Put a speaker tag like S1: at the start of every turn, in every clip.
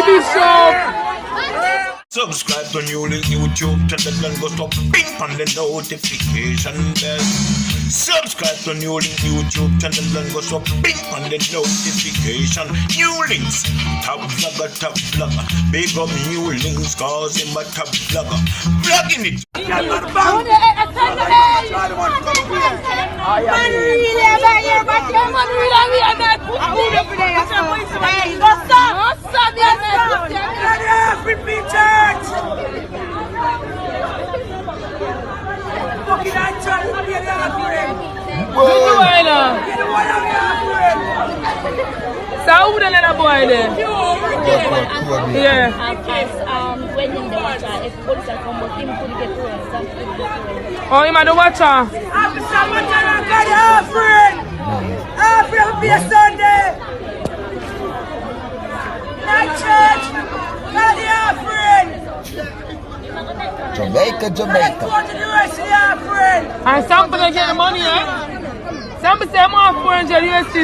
S1: Bishop.
S2: Subscribe to NEWLINK YouTube channel and go stop ping on the notification bell. Subscribe to NEWLINK YouTube channel and go stop ping on the notification. NEWLINKs, top vlogger. Big up NEWLINKs cause him a top vlogger. Vlogging it.
S1: Oh, you might watch her. Sunday. Night church.
S3: Jamaica.
S1: And some people get the money, eh? Some people say I'm off 400 USD.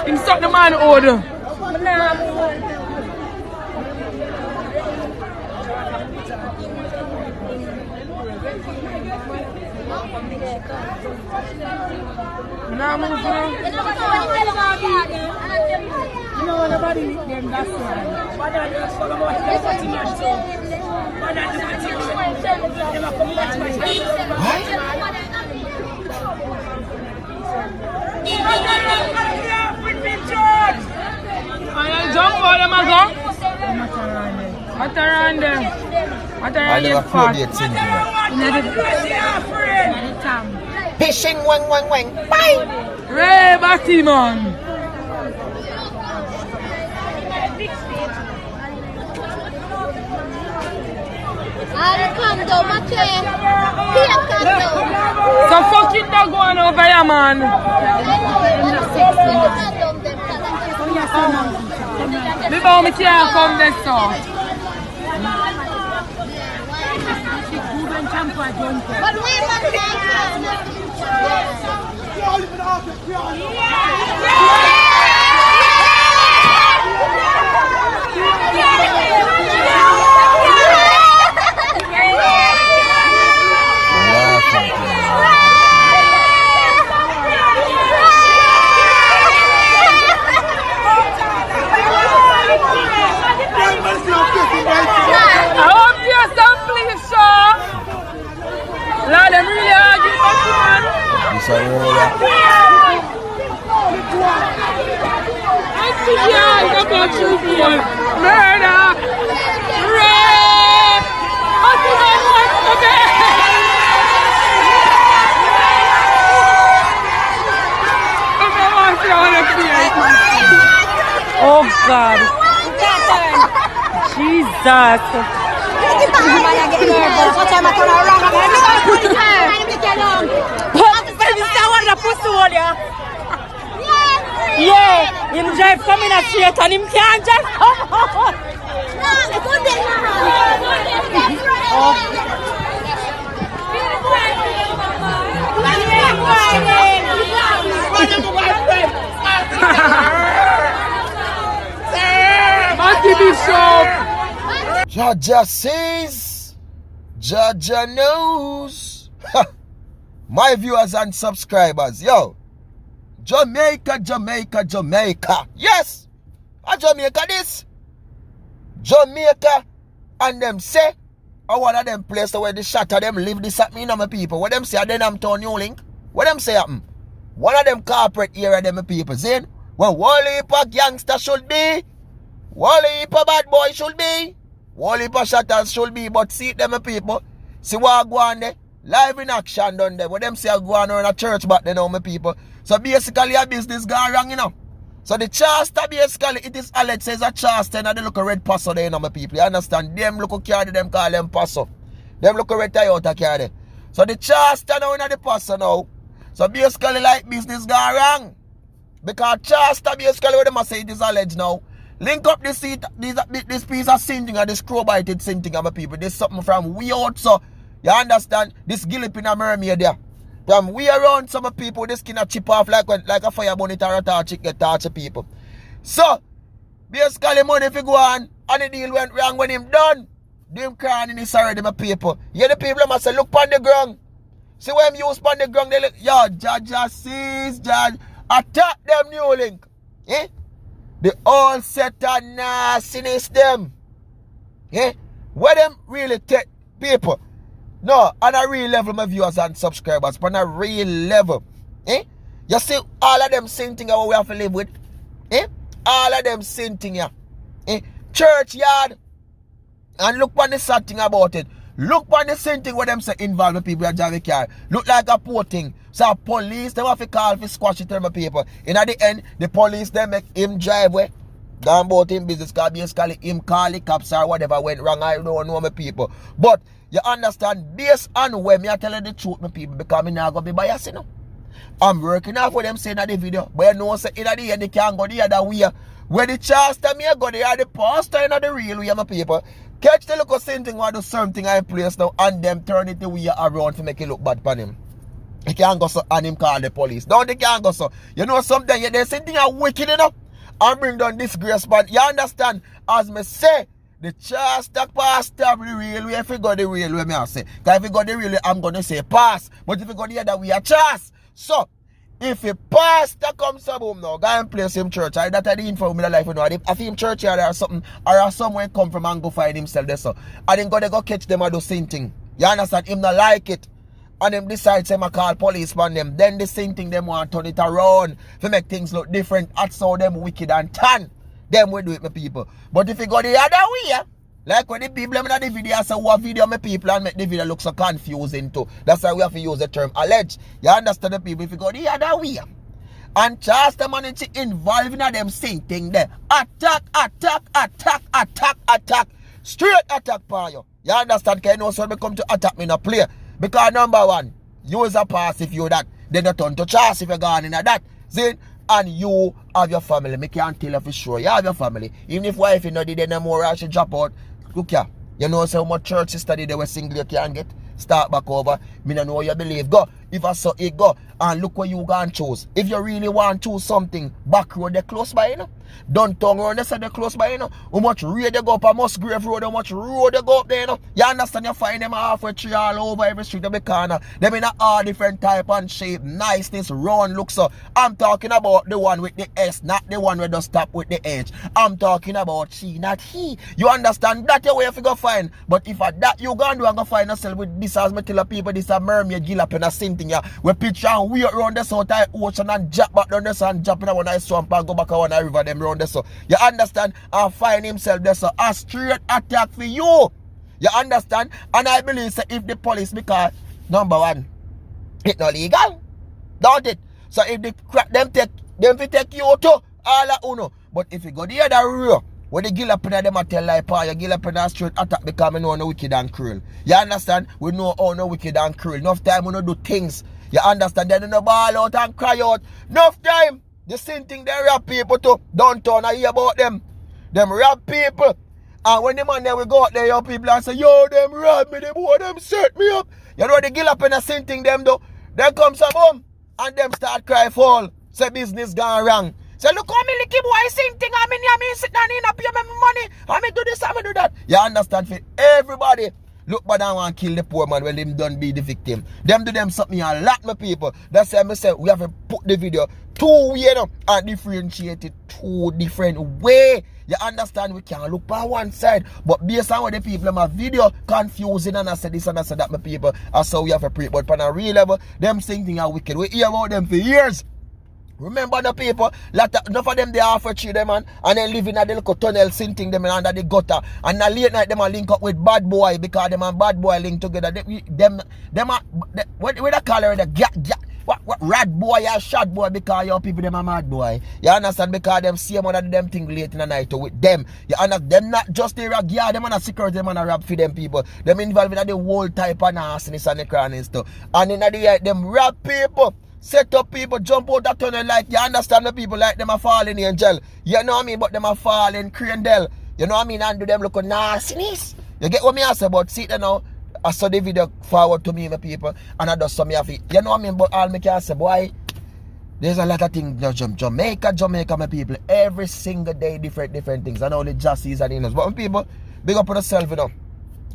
S1: Him suck the man order. Nah, I'm you know nobody meet them, that's why. But I just follow about the Fatima show. But I just never come back to my I jump for them, I go. What around them? What around them?
S3: Fishing, wang. Bye!
S1: Ray Batman! So fucking dog going over here, man. Maybe I can't come this so. But oh God. Jesus. Yeah, him drive coming at straight and him can't just come out.
S3: Jaja sees, Jaja knows. My viewers and subscribers, yo, Jamaica. Yes, a Jamaica this. Jamaica and them say, one of them places where the shot of them live this at me, my people. What them say, then I'm town NEWLINK. What them say happen? One of them corporate area, them people saying, well, one heap of gangster should be, one heap of bad boy should be, one heap of shatters should be, but see them people, see what go on there, live in action done there. What them say go on around a church back there now, my people. So basically a business gone wrong, you know. So the Charter basically, it is alleged says a Charter and they look a red passo there, you know, my people. You understand? Them look a carry them call them passo. Them look a red Toyota carry. So the Charter now in the passo now. So basically like business gone wrong. Because Charter basically what them say it is alleged now. Link up this seat, this piece of sinting and this crow-bited sinting of my people. This something from way out, so you understand? This gillip in a mermaid there. From way around some people, this skin a chip off like a fire bonnet or a torch get torch people. So, Basically, money if you go on, and the deal went wrong when him done. Do him crying in his already, my people. Yeah, the people must say, look on the ground. See when him use on the ground, they look, yo, Judge sees, Judge, attack them NEWLINK. Eh? The all set and nastiness them. Eh? Where them really take people? No, on a real level, my viewers and subscribers, but on a real level. Eh? You see all of them same thing how we have to live with. Eh? All of them same thing here. Eh? Churchyard. And look on the sad thing about it. Look on the same thing where them say involve the people that drive the car. Look like a poor thing. So police, they have to call for squash it to my people. And at the end, the police, they make him drive away. Down about him business card, basically him call the cops or whatever went wrong. I don't know my people. But you understand, based on where me I tell you the truth, my people, because I'm not going to be biased, you know. I'm working off what them saying in the video. But you know, say in the end, they can't go the other way. Where the pastor me go, they are the pastor in the real way, my people. Catch the look of same thing or do something in place now and them turn it the way around to make it look bad for him. He can't go so and him call the police. No, they can't go so. You know something, they say things are wicked enough and bring down disgrace. But you understand, as me say, the pastor the real way, if you go the real way, me I say. Because if you go the real way, I'm going to say pass. But if you go the other way, a chance. So, if a pastor comes to home now, go and place him church, I that I the info in my life, you know, if him church here or something, or somewhere come from and go find himself there, so. And then go catch them and do same thing. You understand? Him not like it. And them decide say I call police on them. Then the same thing them want to turn it around to make things look different. That's how them wicked and tan. Them will do it, my people. But if you go the other way, like when the people in the video say what video my people and make the video look so confusing too. That's why we have to use the term alleged. You understand the people? If you go the other way and charge them on it involved in them same thing there. Attack. Straight attack for you. You understand? Because you know so when come to attack me in a play. Because number one, use a pass if you that. Then you turn to charge if you're gone in that. See? And you have your family. Me can't tell you for sure. You have your family. Even if wife you know did no more I should drop out. Look here. You know so much church study they were single you can get. Start back over. Me don't know what you believe. Go. If I saw it, go. And look what you can choose. If you really want to choose something, back road they close by, you know. Don't turn around they say they close by, you know. How much road they go up a Musgrave Road, how much road they go up there, you know. You understand? You find them halfway tree all over every street, every corner. Them in all different type and shape, niceness, round look so. I'm talking about the one with the S, not the one where they stop with the H. I'm talking about she, not he. You understand? That's your way if you go find. But if at that you go and do and go find yourself with this as me tell people, this a mermaid gill up in a same thing, yeah. We picture and we around the south ocean and jump back down the sun and jump in a one eye swamp and go back a one eye river them around the so. You understand? And find himself there so a straight attack for you. You understand? And I believe so if the police, because number one, it's not legal. Don't it? So if they crack them take you too, all of uno. But if you go the other row, when the gill up in them a tell like pa, you gill up in a straight attack because we know no wicked and cruel. You understand? We know all no wicked and cruel. Enough time we no do things. You understand? They don't ball out and cry out. Enough time. The same thing they rap people too. Don't turn I hear about them. Them rap people. And when the man there we go out there, your people and say, yo, them rob me, them boy, them set me up. You know the gill up in the same thing them do. Then come some home and them start cry fall. Say business gone wrong. Say look how me licky boy same thing. I mean sit down in a pay me money. I mean do this, I mean do that. You understand for everybody. Look but I want to kill the poor man when them done be the victim. Them do them something a lot my people. That's why I say we have to put the video two way and differentiate it two different way. You understand? We can't look by one side. But based on what the people in my video confusing and I said this and I said that my people. That's how we have to pray. But on a real level, them saying things are wicked. We hear about them for years. Remember the people, enough of them they offer tree them and then live in a little tunnel sinting them under the gutter. And at late night them a link up with bad boy because them and bad boy link together. What they call it? What rat boy or shot boy because your people them a mad boy. You understand? Because them see one of them thing late in the night with them. You understand? Them not just the rag, yeah, them and a security, them and a rap for them people. Them involved in the whole type of nastiness and the crime and stuff. And in the night, them rap people. Set up people, jump out that tunnel like, you understand the people like them are falling angel. You know what I mean? But them are falling crandell. You know what I mean? And do them look nastiness. You get what me I say about see it now? I saw the video forward to me, my people, and I just saw me have it. You know what I mean? But all me can say, boy, There's a lot of things, Jamaica, my people. Every single day, different things. And only Jassies and Inos. But my people, big up on yourself, you know.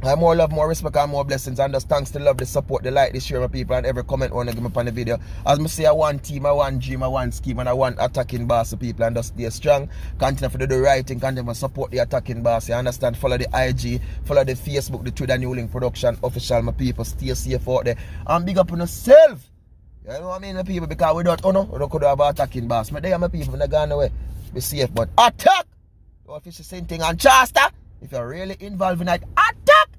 S3: I more love, more respect, and more blessings. And just thanks to love, the support, the like, the share, my people, and every comment want to give me upon the video. As I say, I want team, I want dream, I want scheme, and I want attacking boss, people, and just stay strong. Continue to do the right thing, continue to support the attacking boss. You understand? Follow the IG, follow the Facebook, the Twitter, NEWLINK production, official, my people. Stay safe out there. And big up on yourself. You know what I mean, my people? Because without we don't could have an attacking boss. But they are my people, they're gone away. Be safe, but attack! Don't fish the same thing on Chester. If you're really involved in it, attack!